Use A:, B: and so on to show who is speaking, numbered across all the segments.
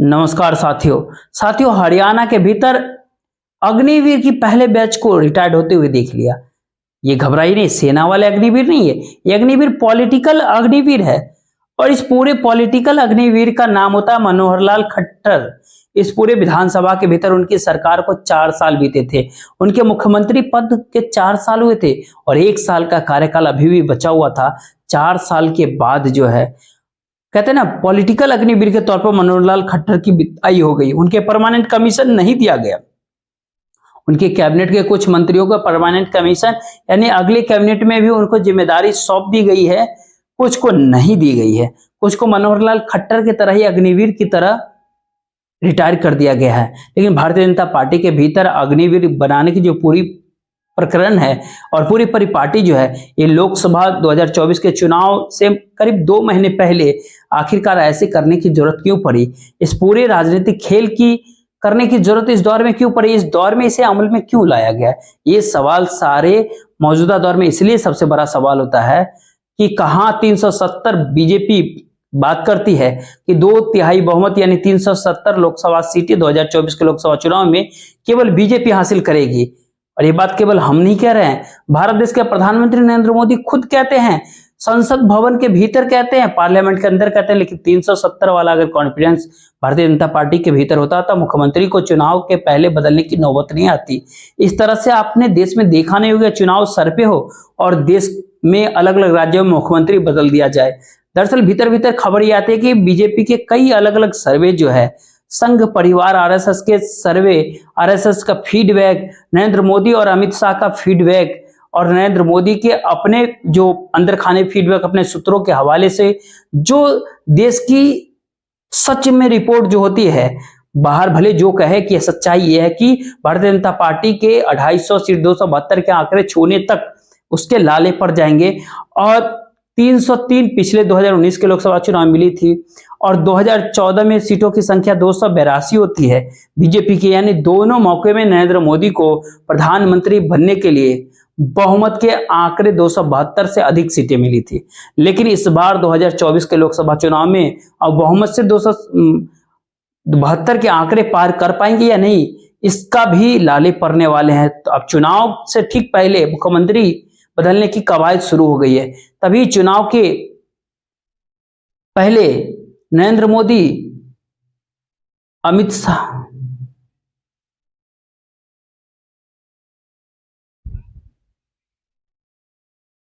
A: नमस्कार साथियों हरियाणा के भीतर अग्निवीर की पहले बैच को रिटायर्ड होते हुए देख लिया। ये घबराई नहीं, सेना वाले अग्निवीर नहीं है, ये अग्निवीर पॉलिटिकल अग्निवीर है। और इस पूरे पॉलिटिकल अग्निवीर का नाम होता है मनोहर लाल खट्टर। इस पूरे विधानसभा के भीतर उनकी सरकार को 4 साल बीते थे, उनके मुख्यमंत्री पद के 4 साल हुए थे और 1 साल का कार्यकाल अभी भी बचा हुआ था। 4 साल के बाद जो है कहते हैं ना, पॉलिटिकल अग्निवीर के तौर पर मनोहर लाल खट्टर की विदाई हो गई। उनके परमानेंट कमीशन नहीं दिया गया, उनके कैबिनेट के कुछ मंत्रियों को परमानेंट कमीशन यानी अगले कैबिनेट में भी उनको जिम्मेदारी सौंप दी गई है, कुछ को नहीं दी गई है, कुछ को मनोहर लाल खट्टर की तरह ही अग्निवीर की तरह रिटायर कर दिया गया है। लेकिन भारतीय जनता पार्टी के भीतर अग्निवीर बनाने की जो पूरी प्रकरण है और पूरी परिपाटी जो है, ये लोकसभा 2024 के चुनाव से करीब 2 महीने पहले आखिरकार ऐसे करने की जरूरत क्यों पड़ी, इस पूरे राजनीतिक खेल की करने की जरूरत इस दौर में क्यों पड़ी, इस दौर में इसे अमल में क्यों लाया गया। ये सवाल सारे मौजूदा दौर में इसलिए सबसे बड़ा सवाल होता है कि कहां 370 बीजेपी बात करती है कि 2/3 बहुमत यानी 370 लोकसभा सीटें 2024 के लोकसभा चुनाव में केवल बीजेपी हासिल करेगी। और ये बात केवल हम नहीं कह रहे हैं, भारत देश के प्रधानमंत्री नरेंद्र मोदी खुद कहते हैं, संसद भवन के भीतर कहते हैं, पार्लियामेंट के अंदर कहते हैं। लेकिन 370 वाला अगर कॉन्फिडेंस भारतीय जनता पार्टी के भीतर होता तो मुख्यमंत्री को चुनाव के पहले बदलने की नौबत नहीं आती। इस तरह से आपने देश में देखा नहीं होगा, चुनाव सर पे हो और देश में अलग अलग राज्यों में मुख्यमंत्री बदल दिया जाए। दरअसल भीतर भीतर खबर ये आती है कि बीजेपी के कई अलग अलग सर्वे जो है, संघ परिवार आरएसएस के सर्वे, आरएसएस का फीडबैक, नरेंद्र मोदी और अमित शाह का फीडबैक और नरेंद्र मोदी के अपने जो अंदर खाने फीडबैक अपने सूत्रों के हवाले से, जो देश की सच में रिपोर्ट जो होती है, बाहर भले जो कहे कि सच्चाई ये है कि भारतीय जनता पार्टी के 250 सीट 272 के आंकड़े छूने तक उसके लाले पड़ जाएंगे। और 303 पिछले 2019 के लोकसभा चुनाव मिली थी और 2014 में सीटों की संख्या 282 होती है बीजेपी की, यानी दोनों मौके में नरेंद्र मोदी को प्रधानमंत्री बनने के लिए बहुमत के आंकड़े 272 से अधिक सीटें मिली थी। लेकिन इस बार 2024 के लोकसभा चुनाव में अब बहुमत से 272 के आंकड़े पार कर पाएंगे या नहीं, इसका भी लाले पड़ने वाले हैं। तो अब चुनाव से ठीक पहले मुख्यमंत्री बदलने की कवायद शुरू हो गई है। तभी चुनाव के पहले नरेंद्र मोदी, अमित शाह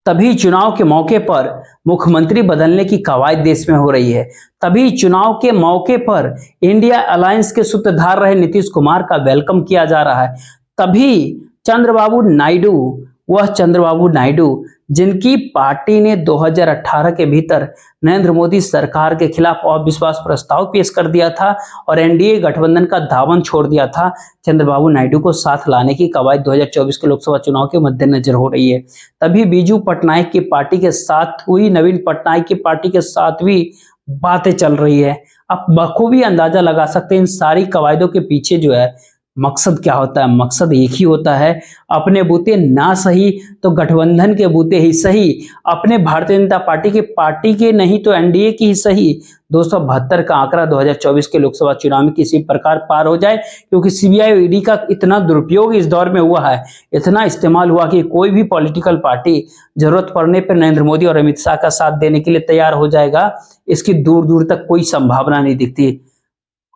A: तभी चुनाव के मौके पर मुख्यमंत्री बदलने की कवायद देश में हो रही है। तभी चुनाव के मौके पर इंडिया अलायंस के सूत्रधार रहे नीतीश कुमार का वेलकम किया जा रहा है। तभी चंद्रबाबू नायडू, वह चंद्रबाबू नायडू जिनकी पार्टी ने 2018 के भीतर नरेंद्र मोदी सरकार के खिलाफ अविश्वास प्रस्ताव पेश कर दिया था और एनडीए गठबंधन का दामन छोड़ दिया था, चंद्रबाबू नायडू को साथ लाने की कवायद 2024 के लोकसभा चुनाव के मद्देनजर हो रही है। तभी बीजू पटनायक की पार्टी के साथ हुई, नवीन पटनायक की पार्टी के साथ भी बातें चल रही है। आप बखूबी अंदाजा लगा सकते हैं इन सारी कवायदों के पीछे जो है मकसद क्या होता है। मकसद एक ही होता है, अपने बूते ना सही तो गठबंधन के बूते ही सही, अपने भारतीय जनता पार्टी के नहीं तो एनडीए की ही सही 272 का आंकड़ा 2024 के लोकसभा चुनाव में किसी प्रकार पार हो जाए। क्योंकि सीबीआई और ईडी का इतना दुरुपयोग इस दौर में हुआ है, इतना इस्तेमाल हुआ कि कोई भी पॉलिटिकल पार्टी जरूरत पड़ने पर नरेंद्र मोदी और अमित शाह का साथ देने के लिए तैयार हो जाएगा, इसकी दूर दूर तक कोई संभावना नहीं दिखती।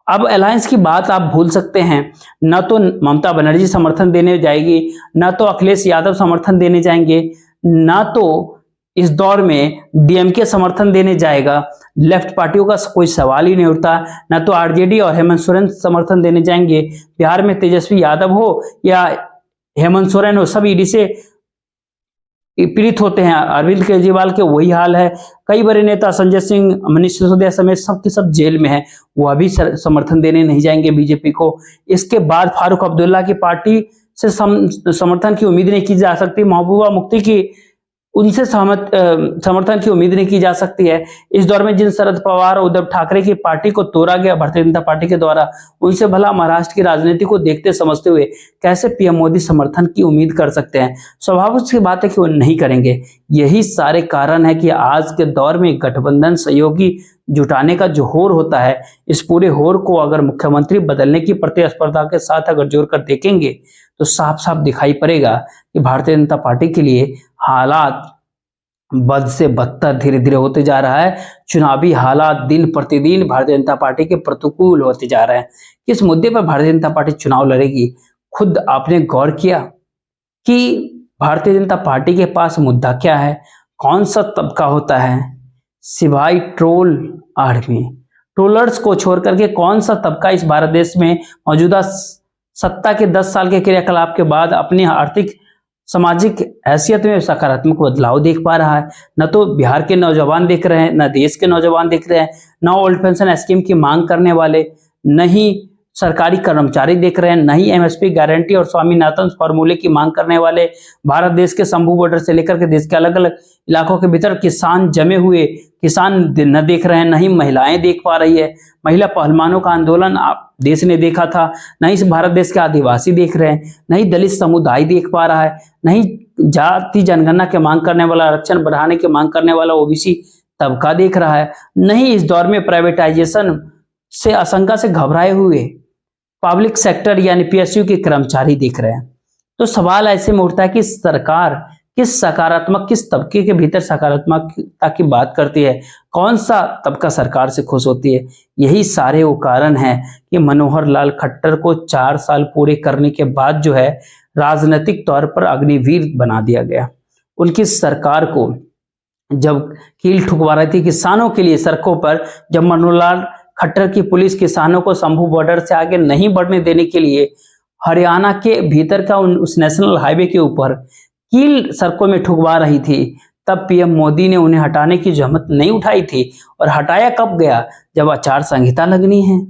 A: अब अलायंस की बात आप भूल सकते हैं, न तो ममता बनर्जी समर्थन देने जाएगी, न तो अखिलेश यादव समर्थन देने जाएंगे, न तो इस दौर में डीएमके समर्थन देने जाएगा। लेफ्ट पार्टियों का कोई सवाल ही नहीं उठता। न तो आरजेडी और हेमंत सोरेन समर्थन देने जाएंगे। बिहार में तेजस्वी यादव हो या हेमंत सोरेन हो, सब ईडी से पीड़ित होते हैं। अरविंद केजरीवाल के वही हाल है। कई बड़े नेता संजय सिंह, मनीष सिसोदिया समेत सब के सब जेल में हैं, वो अभी समर्थन देने नहीं जाएंगे बीजेपी को। इसके बाद फारूक अब्दुल्ला की पार्टी से समर्थन की उम्मीद नहीं की जा सकती। महबूबा मुफ्ती की उनसे समर्थन की उम्मीद नहीं की जा सकती है। इस दौर में जिन शरद पवार और उद्धव ठाकरे की पार्टी को तोड़ा गया भारतीय जनता पार्टी के द्वारा, उनसे भला महाराष्ट्र की राजनीति को देखते समझते हुए कैसे पीएम मोदी समर्थन की उम्मीद कर सकते हैं। स्वाभाविक सी बात है कि वो नहीं करेंगे। यही सारे कारण है कि आज के दौर में गठबंधन सहयोगी जुटाने का जो होर होता है, इस पूरे होर को अगर मुख्यमंत्री बदलने की प्रतिस्पर्धा के साथ अगर जोड़कर देखेंगे तो साफ साफ दिखाई पड़ेगा कि भारतीय जनता पार्टी के लिए हालात बद से बदतर धीरे धीरे होते जा रहा है। चुनावी हालात दिन प्रतिदिन भारतीय जनता पार्टी के प्रतिकूल होते जा रहे हैं। किस मुद्दे पर भारतीय जनता पार्टी चुनाव लड़ेगी, खुद आपने गौर किया कि भारतीय जनता पार्टी के पास मुद्दा क्या है, कौन सा तबका होता है सिवाय ट्रोल आर्मी, ट्रोलर्स को छोड़ करके कौन सा तबका इस भारत देश में मौजूदा सत्ता के 10 साल के क्रियाकलाप के बाद अपनी आर्थिक सामाजिक हैसियत में सकारात्मक बदलाव देख पा रहा है। न तो बिहार के नौजवान देख रहे हैं, न देश के नौजवान देख रहे हैं, न ओल्ड पेंशन स्कीम की मांग करने वाले, न ही सरकारी कर्मचारी देख रहे हैं, न ही एमएसपी गारंटी और स्वामीनाथन फॉर्मूले की मांग करने वाले। भारत देश के शंभू बॉर्डर से लेकर के देश के अलग अलग इलाकों के भीतर किसान जमे हुए किसान न देख रहे हैं, न ही महिलाएं देख पा रही है। महिला पहलवानों का आंदोलन आप देश ने देखा था, न ही भारत देश के आदिवासी देख रहे हैं, न ही दलित समुदाय देख पा रहा है, न ही जाति जनगणना के मांग करने वाला, आरक्षण बढ़ाने की मांग करने वाला ओबीसी तबका देख रहा है, न ही इस दौर में प्राइवेटाइजेशन से आशंका से घबराए हुए पब्लिक सेक्टर यानी पीएसयू के कर्मचारी दिख रहे हैं। तो सवाल ऐसे में उठता है कि सरकार किस तबके के भीतर सकारात्मकता की बात करती है, कौन सा तबका सरकार से खुश होती है। यही सारे वो कारण है कि मनोहर लाल खट्टर को 4 साल पूरे करने के बाद जो है राजनीतिक तौर पर अग्निवीर बना दिया गया। उनकी सरकार को जब कील ठुकवा रही थी किसानों के लिए सड़कों पर, जब मनोहर लाल खट्टर की पुलिस किसानों को शंभू बॉर्डर से आगे नहीं बढ़ने देने के लिए हरियाणा के भीतर का उस नेशनल हाईवे के ऊपर कील सड़कों में ठुकवा रही थी, तब पीएम मोदी ने उन्हें हटाने की जहमत नहीं उठाई थी। और हटाया कब गया, जब आचार संहिता लगनी है,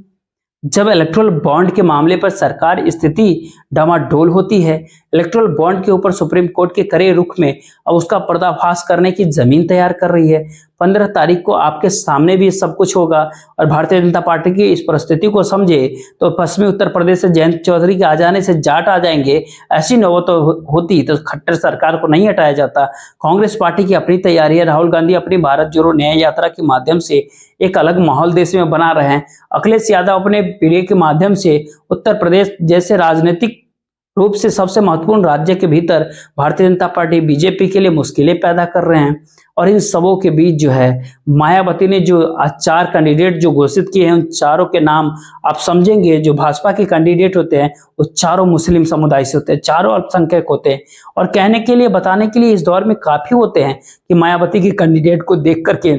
A: जब इलेक्ट्रल बॉन्ड के मामले पर सरकार स्थिति डामाडोल होती है। इलेक्ट्रल बॉन्ड के ऊपर सुप्रीम कोर्ट के कड़े रुख में अब उसका पर्दाफाश करने की जमीन तैयार कर रही है। 15 तारीख को आपके सामने भी सब कुछ होगा और भारतीय जनता पार्टी की इस परिस्थिति को समझे तो पश्चिमी उत्तर प्रदेश से जयंत चौधरी के आ जाने से जाट आ जाएंगे, ऐसी नौबत होती तो खट्टर सरकार को नहीं हटाया जाता। कांग्रेस पार्टी की अपनी तैयारी है, राहुल गांधी अपनी भारत जोड़ो न्याय यात्रा के माध्यम से एक अलग माहौल देश में बना रहे हैं। अखिलेश यादव अपने पीढ़ी के माध्यम से उत्तर प्रदेश जैसे राजनीतिक रूप से सबसे महत्वपूर्ण राज्य के भीतर भारतीय जनता पार्टी बीजेपी के लिए मुश्किलें पैदा कर रहे हैं। और इन सबों के बीच जो है मायावती ने जो आज 4 कैंडिडेट जो घोषित किए हैं, उन चारों के नाम आप समझेंगे। जो भाजपा के कैंडिडेट होते हैं वो चारों मुस्लिम समुदाय से होते हैं, चारों अल्पसंख्यक होते हैं। और कहने के लिए बताने के लिए इस दौर में काफी होते हैं कि मायावती के कैंडिडेट को देख करके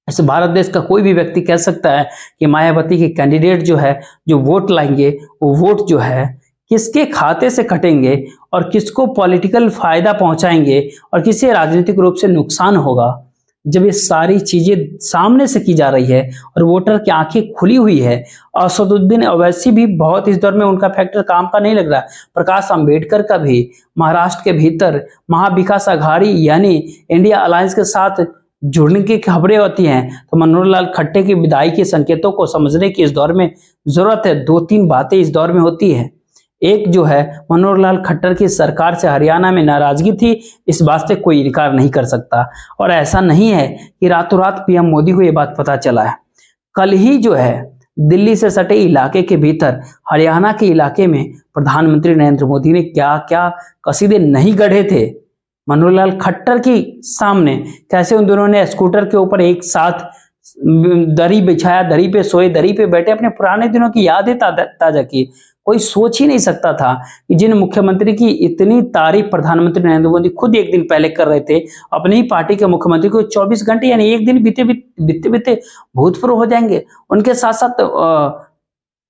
A: इस भारत देश का कोई भी व्यक्ति कह सकता है कि मायावती के कैंडिडेट जो है जो वोट लाएंगे वो वोट जो है किसके खाते से कटेंगे और किसको पॉलिटिकल फायदा पहुंचाएंगे और किसे राजनीतिक रूप से नुकसान होगा। जब ये सारी चीजें सामने से की जा रही है और वोटर की आंखें खुली हुई है, असदुद्दीन ओवैसी भी बहुत इस दौर में उनका फैक्टर काम का नहीं लग रहा, प्रकाश अंबेडकर का भी महाराष्ट्र के भीतर महाविकास आघाड़ी यानी इंडिया अलायंस के साथ जुड़ने की खबरें होती हैं। तो मनोहर लाल खट्टर की विदाई के संकेतों को समझने की इस दौर में जरूरत है। 2-3 बातें इस दौर में होती है। एक जो है मनोहर लाल खट्टर की सरकार से हरियाणा में नाराजगी थी, इस बात से कोई इनकार नहीं कर सकता। और ऐसा नहीं है कि रातों रात पीएम मोदी को यह बात पता चला है। कल ही जो है दिल्ली से सटे इलाके के भीतर हरियाणा के इलाके में प्रधानमंत्री नरेंद्र मोदी ने क्या क्या कसीदे नहीं गढ़े थे मनोहर लाल खट्टर के सामने, कैसे उन दोनों ने स्कूटर के ऊपर एक साथ दरी बिछाया, दरी पे सोए, दरी पे बैठे, अपने पुराने दिनों की यादें ताजा की। कोई सोच ही नहीं सकता था कि जिन मुख्यमंत्री की इतनी तारीफ प्रधानमंत्री नरेंद्र मोदी खुद एक दिन पहले कर रहे थे, अपनी ही पार्टी के मुख्यमंत्री को 24 घंटे यानी एक दिन बीते भूतपूर्व हो जाएंगे, उनके साथ साथ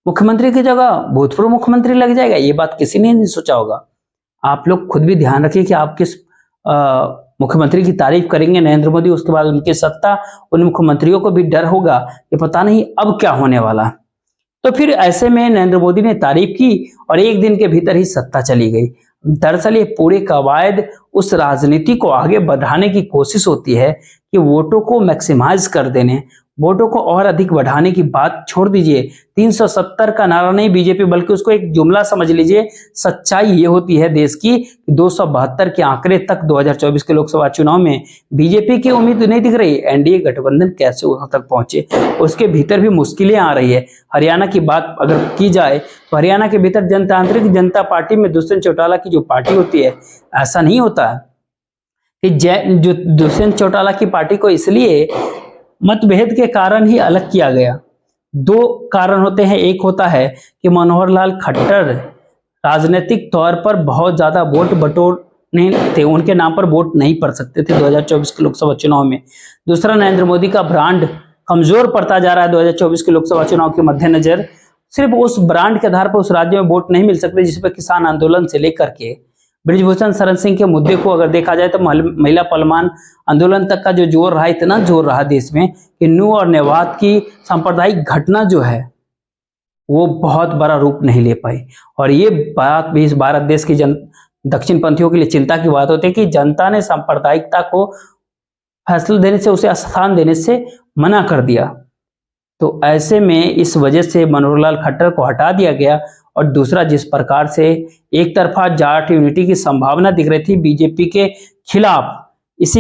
A: मुख्यमंत्री की जगह भूतपूर्व मुख्यमंत्री लग जाएगा। ये बात किसी ने नहीं सोचा होगा। आप लोग खुद भी ध्यान रखिए कि आप किस मुख्यमंत्री की तारीफ करेंगे नरेंद्र मोदी, उसके बाद उनकी सत्ता, उन मुख्यमंत्रियों को भी डर होगा कि पता नहीं अब क्या होने वाला। तो फिर ऐसे में नरेंद्र मोदी ने तारीफ की और एक दिन के भीतर ही सत्ता चली गई। दरअसल ये पूरे कवायद उस राजनीति को आगे बढ़ाने की कोशिश होती है कि वोटों को मैक्सिमाइज कर देने, वोटों को और अधिक बढ़ाने की बात छोड़ दीजिए, 370 का नारा नहीं बीजेपी, बल्कि उसको एक जुमला समझ लीजिए। सच्चाई ये होती है देश की, 272 के आंकड़े तक 2024 के लोकसभा चुनाव में बीजेपी की उम्मीद नहीं दिख रही। एनडीए गठबंधन कैसे वहां तक पहुंचे, उसके भीतर भी मुश्किलें आ रही है। हरियाणा की बात अगर की जाए तो हरियाणा के भीतर जनतांत्रिक जनता पार्टी में दुष्यंत चौटाला की जो पार्टी होती है, ऐसा नहीं होता कि जो दुष्यंत चौटाला की पार्टी को इसलिए मतभेद के कारण ही अलग किया गया। दो कारण होते हैं, एक होता है कि मनोहर लाल खट्टर राजनीतिक तौर पर बहुत ज्यादा वोट बटोरने थे, उनके नाम पर वोट नहीं पड़ सकते थे 2024 के लोकसभा चुनाव में। दूसरा, नरेंद्र मोदी का ब्रांड कमजोर पड़ता जा रहा है 2024 के लोकसभा चुनाव के मद्देनजर। सिर्फ उस ब्रांड के आधार पर उस राज्य में वोट नहीं मिल सकते जिस पर किसान आंदोलन से लेकर के ब्रिजभूषण शरण सिंह के मुद्दे को अगर देखा जाए तो महिला पलमान आंदोलन तक का जो जोर रहा, इतना जोर रहा देश में कि नू और नेवात की सांप्रदायिक घटना जो है वो बहुत बड़ा रूप नहीं ले पाई। और ये बात भी इस भारत देश की दक्षिण पंथियों के लिए चिंता की बात होती है कि जनता ने सांप्रदायिकता को फैसला देने से, उसे स्थान देने से मना कर दिया। तो ऐसे में इस वजह से मनोहर लाल खट्टर को हटा दिया गया। और दूसरा, जिस प्रकार से एक तरफा जाट यूनिटी की संभावना दिख रही थी बीजेपी के खिलाफ, इसी